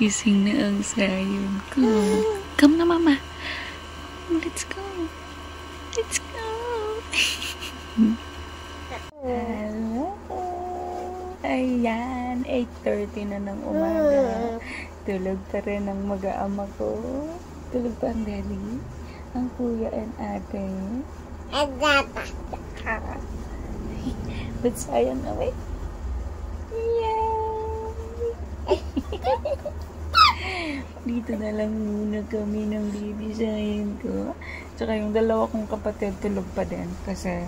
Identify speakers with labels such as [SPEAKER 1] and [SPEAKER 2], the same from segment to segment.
[SPEAKER 1] Gising na ang sayon ko. Come na, mama. Let's go. Let's go. Hello. Ayan, 8:30 na ng umaga. Tulog pa rin ang mag-aama ko. Tulog pa ang daddy, ang kuya and ate. But sayang away. Yay! Dito na lang muna kami ng baby sayang ko. Tsaka yung dalawa kong kapatid tulog pa din kasi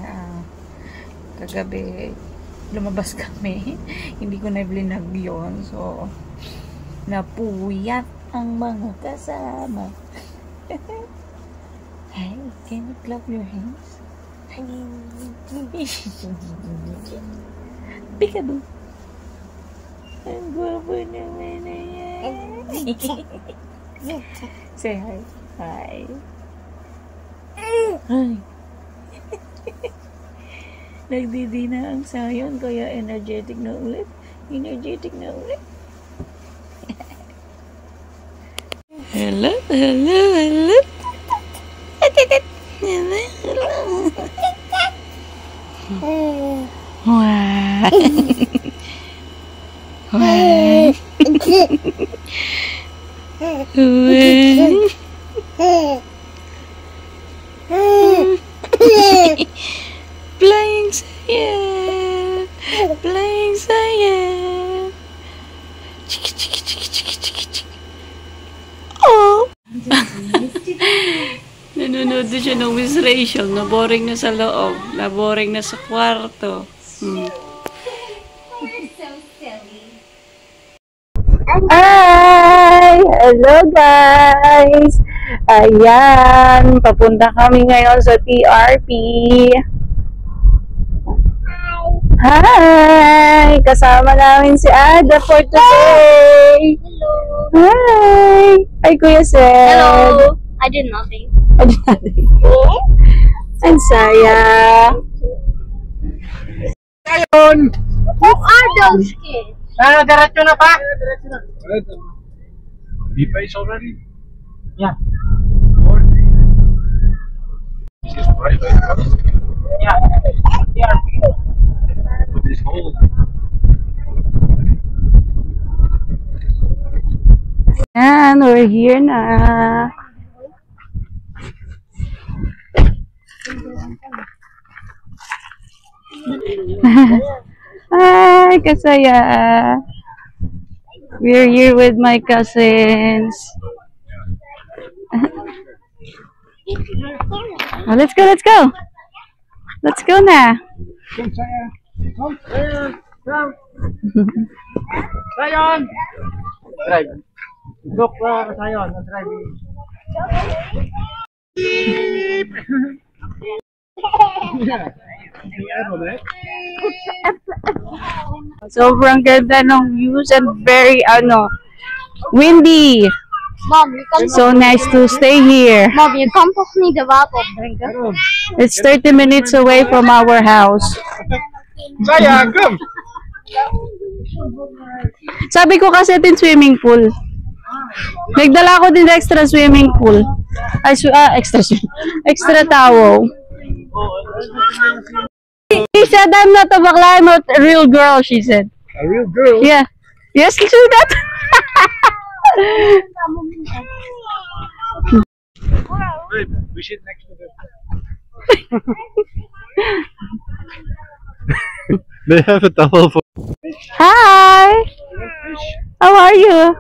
[SPEAKER 1] kagabi lumabas kami. Hindi ko na blinag yun. So, napuyat ang mga kasama. Hey, can you clap your hands? Peekaboo. Ang gwapo naman na yan. Say hi. Hi. Hi. Nagdidi na ang sayon, kaya energetic na ulit. Energetic na ulit. Hello, hello, hello. Hello, hello. Wow. Wow. Playing saya, playing saya. Chiki chiki chiki chiki chiki chiki. Oh. Nanonood na siya ng Miss Rachel. Naboring na sa loob. Naboring na sa kwarto. Hi! Hello guys! Ayan, papunta kami ngayon sa TRP. Hi! Kasama namin si Ada for today.
[SPEAKER 2] Hello.
[SPEAKER 1] Hi! Hi, Kuya Seth.
[SPEAKER 2] Hello. I did nothing.
[SPEAKER 1] I did nothing. Ang saya.
[SPEAKER 3] Ngayon!
[SPEAKER 2] Who are those kids?
[SPEAKER 3] Diretso na pa? Diretso na. B-Face already? Yeah. This is private. Yeah. TRP. With this whole...
[SPEAKER 1] And we're here na. Hi, kasaya. We're here with my cousins. Oh, let's go, let's go. Let's go na.
[SPEAKER 3] Come, Saya. Come. Come. Sayon! Drive. Look, Sayon. Driving.
[SPEAKER 1] Sobrang ganda ng views and very windy.
[SPEAKER 2] Mom, you come.
[SPEAKER 1] So nice to stay here.
[SPEAKER 2] Mom, you come pass me the bottle, drink it.
[SPEAKER 1] It's 30 minutes away from our house.
[SPEAKER 3] Saya, come!
[SPEAKER 1] Sabi ko kasi din swimming pool. Nagdala ko din extra swimming pool. Ay, extra towel. She said, I'm not a bakla, I'm not a real girl, she said.
[SPEAKER 3] A real girl?
[SPEAKER 1] Yeah. Yes, she said that.
[SPEAKER 3] Wait, we sit next to them. They have a towel for
[SPEAKER 1] Hi.
[SPEAKER 3] fish.
[SPEAKER 1] How are you?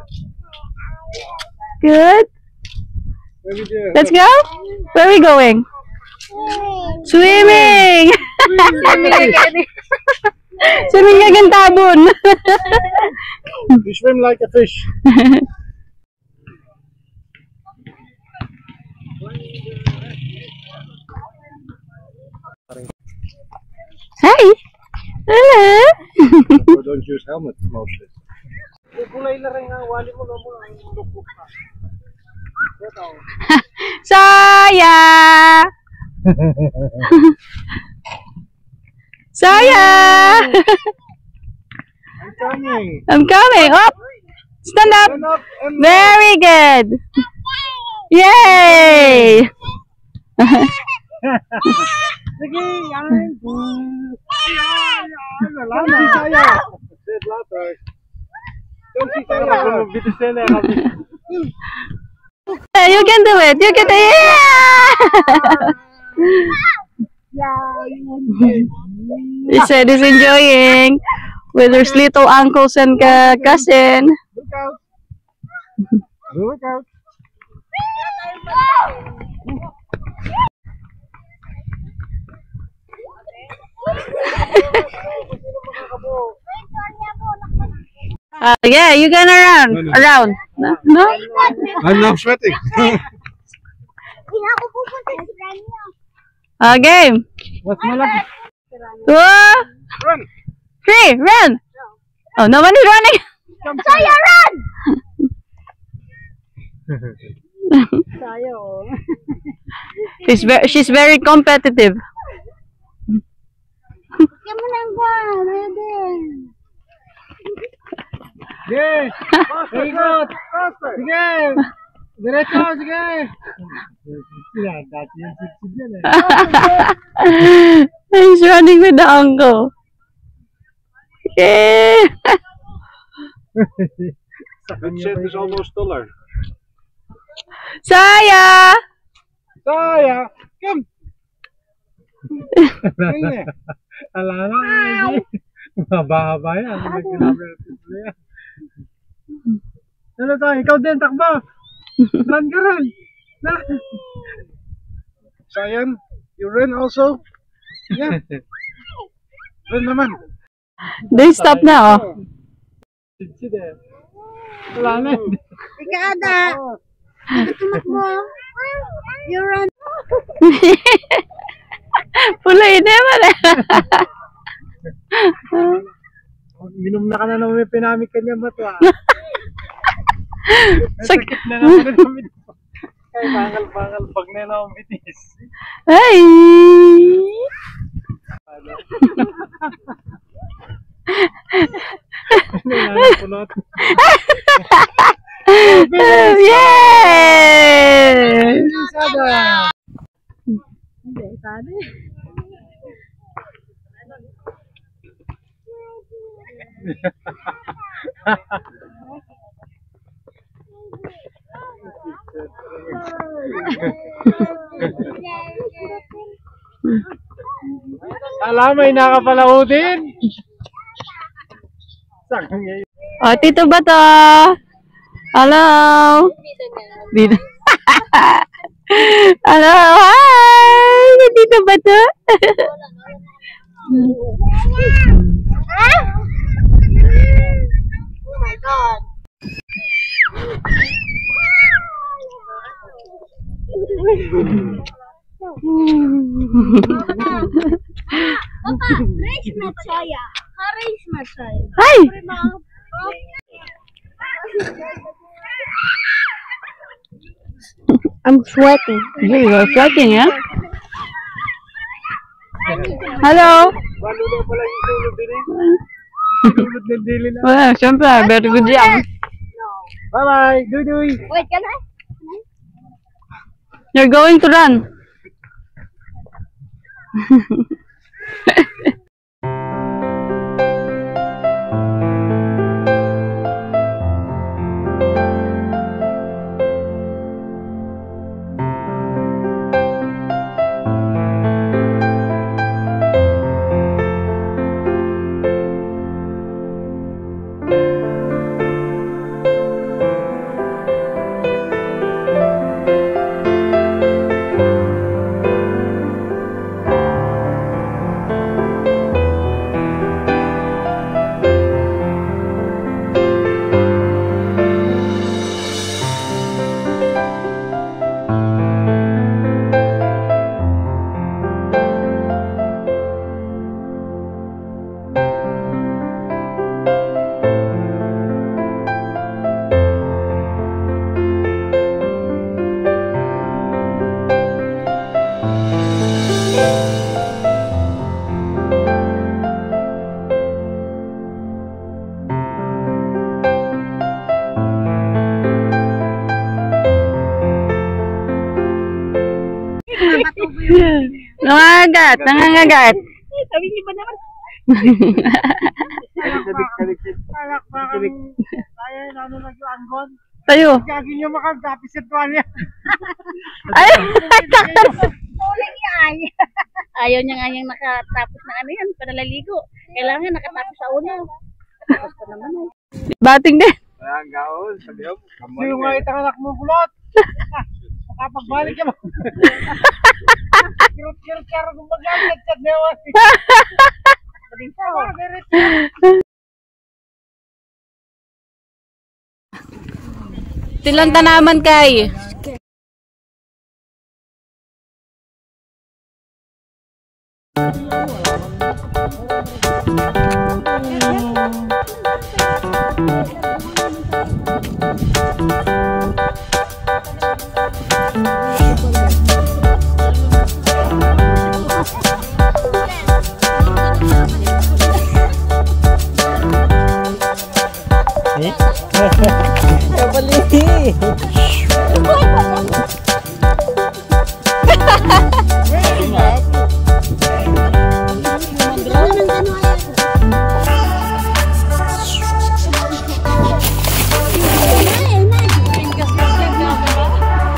[SPEAKER 1] Good.
[SPEAKER 3] Where we do?
[SPEAKER 1] Let's go. Where are we going? Swimming. Swimming again, tabon.
[SPEAKER 3] You swim like a fish.
[SPEAKER 1] Hi. Hello.
[SPEAKER 3] Or don't use helmet mostly.
[SPEAKER 1] Saya. Saya.
[SPEAKER 3] I'm coming.
[SPEAKER 1] I'm coming. Up. Stand up.
[SPEAKER 3] Stand up and
[SPEAKER 1] Very good. Yay!
[SPEAKER 3] sige, yan. Don't see Saya. Say it louder. Don't see Saya. Bitte schneller.
[SPEAKER 1] You can do it. You can do it. Yeah! He said he's enjoying with his little uncles and cousin.
[SPEAKER 3] Look out. Look out.
[SPEAKER 1] Yeah, you can around. No?
[SPEAKER 3] I'm now sweating.
[SPEAKER 2] Hindi ako pupunta sa Grania.
[SPEAKER 1] Game.
[SPEAKER 3] What's malaki?
[SPEAKER 1] 2,
[SPEAKER 3] Run.
[SPEAKER 1] 3, run. Oh, no one is running.
[SPEAKER 2] Saya, run!
[SPEAKER 1] She's very competitive.
[SPEAKER 2] Bigyan mo lang ba? Ready.
[SPEAKER 3] Sige. Faster. Faster. Sige. Diretso. Sige. Yan, dati yung sipsip yan eh.
[SPEAKER 1] He's running with the uncle. Yeah.
[SPEAKER 3] That shit is almost taller.
[SPEAKER 1] Saya!
[SPEAKER 3] Saya, come. Ala na, mahaba yan. Ano tayo? Ikaw din, takbo. Run ka rin. Sayan, you run also? Yeah. Run naman.
[SPEAKER 1] They stop now.
[SPEAKER 3] Wala na.
[SPEAKER 2] Ikada. Tumakbo. You run.
[SPEAKER 1] Pulay naman eh.
[SPEAKER 3] Minom na ka na naman may pinamig kanya ba ito ah?
[SPEAKER 1] Sak-
[SPEAKER 3] Sakit na naman namin. Ay, bangal-bangal pag na naman bitis.
[SPEAKER 1] Ay!
[SPEAKER 3] Nalapunot.
[SPEAKER 1] Yay!
[SPEAKER 3] Sada! Alam, may nakapalaudin. Sakang ngayon.
[SPEAKER 1] Oh, Tito Bato! Hello! Dito. Hello! Hi! Tito Bato!
[SPEAKER 2] Oh my God. Papa, race met saya. Race met saya.
[SPEAKER 1] Hi!
[SPEAKER 2] I'm sweating.
[SPEAKER 1] You are sweating, yeah? Hello!
[SPEAKER 3] Balo na pala yung sulod din eh. Sulod ng dili na.
[SPEAKER 1] Well, syempre, very good job.
[SPEAKER 3] Bye-bye! Duy-duy!
[SPEAKER 2] Wait, can I?
[SPEAKER 1] You're going to run. Nangangagat, nangangagat.
[SPEAKER 2] Sabi niyo ba naman?
[SPEAKER 3] Kalik. Kaya ano nag-anggon.
[SPEAKER 1] Tayo.
[SPEAKER 3] Gagin nyo makagapis sa tuwalya.
[SPEAKER 1] Ay!
[SPEAKER 2] Uling yan. Ayaw niya nga yung nakatapos na ano yan, panalaligo. Kailangan nakatapos sa uno. Tapos ko naman ay.
[SPEAKER 1] Bating din.
[SPEAKER 3] Ayan, gaon. Sabi mo. Sino nga itang anak mo kulot? Makapagbalik ka mo. Kirot-kirot ka rin gumagamit. Chat na yun.
[SPEAKER 1] Tilang tanaman kay.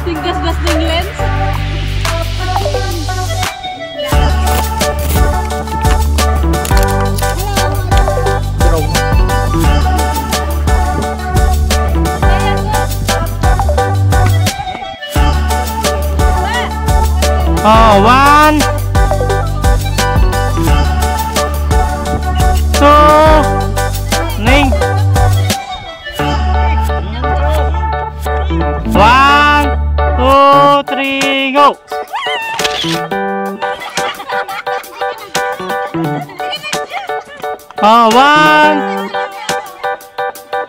[SPEAKER 1] Tinggas-gas ng lens.
[SPEAKER 3] Oh, 1, 2, Ning. 1, 2, 3, go. Oh, 1,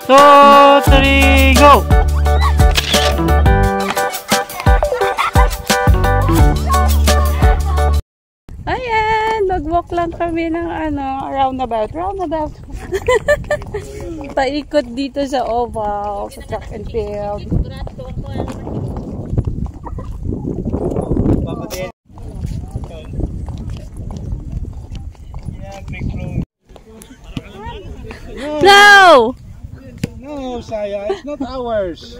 [SPEAKER 3] 2, 3, go.
[SPEAKER 1] Ayan, nag-walk lang kami ng roundabout. Paikot dito sa oval, sa track and field. No!
[SPEAKER 3] No, Saya, it's not ours.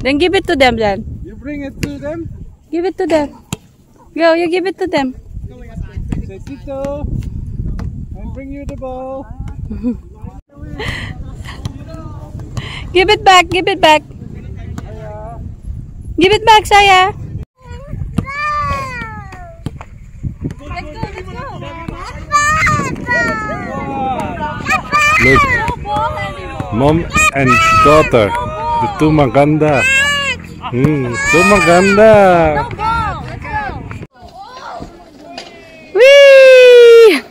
[SPEAKER 1] Then give it to them then.
[SPEAKER 3] You bring it to them.
[SPEAKER 1] Give it to them. Go, you give it to them.
[SPEAKER 3] Say, Tito, I'll bring you the ball.
[SPEAKER 1] Give it back, give it back. Give it back, Saya.
[SPEAKER 4] Look, mom and daughter, the two maganda. Two maganda.
[SPEAKER 1] Whee!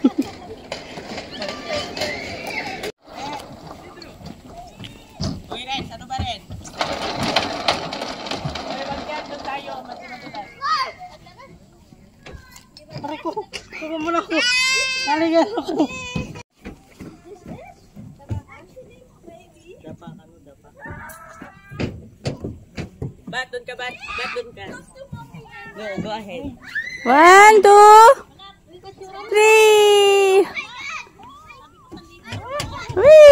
[SPEAKER 5] Bat doon ka. Go ahead.
[SPEAKER 1] 1, 2, 3. Whee!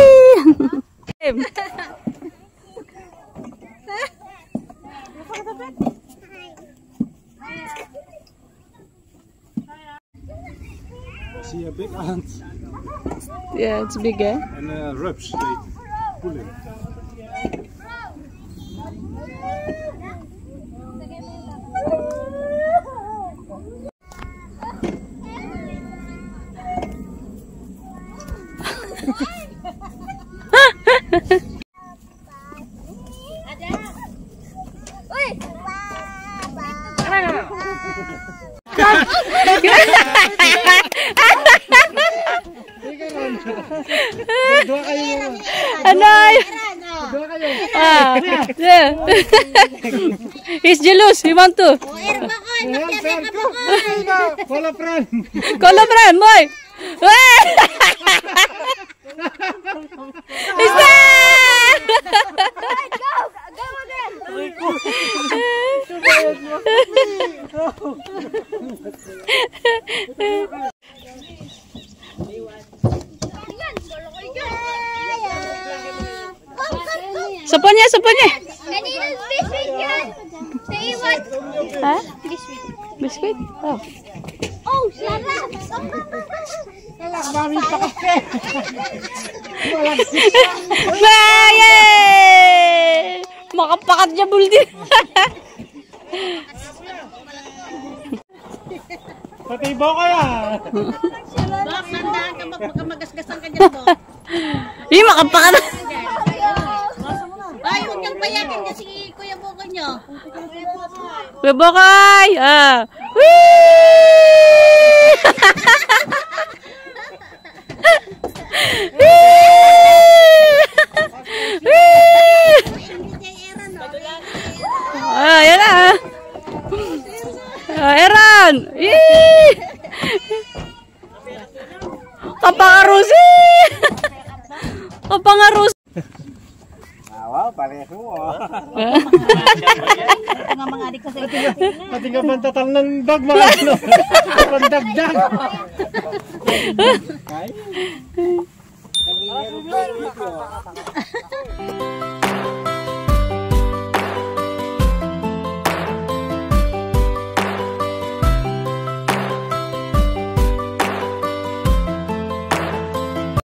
[SPEAKER 3] See a big ant
[SPEAKER 1] Yeah, it's big, eh?
[SPEAKER 3] and ribs. They pull it.
[SPEAKER 1] Anoy! Yeah. He's jealous. He want to.
[SPEAKER 3] Call a friend.
[SPEAKER 1] Call a friend, boy. Is that?
[SPEAKER 2] Go again.
[SPEAKER 1] niya.
[SPEAKER 6] Kanina's biscuit yan. Say what?
[SPEAKER 1] Ha?
[SPEAKER 6] Biscuit.
[SPEAKER 1] Biscuit? Oh.
[SPEAKER 6] Oh, sarap!
[SPEAKER 1] Yay! Makapakat niya buldi.
[SPEAKER 3] Patibo ka yan.
[SPEAKER 2] Bak, nandaan ka, bak, baka magasgasan ka dyan, Bak.
[SPEAKER 1] Ih, makapakat.
[SPEAKER 2] Ay, huwag niyang payakin kasi Kuya Boko niyo.
[SPEAKER 1] Kuya Bokay! Ah! Whee! Ah, yan na. Ah, Eran! Yee! Kapangarusi! Kapangarusi!
[SPEAKER 3] Wow, pareho mo.
[SPEAKER 2] Ito nga mga adik sa sa'yo.
[SPEAKER 3] Pati nga ba total ng bag mga ano? Pandagdag. Ay.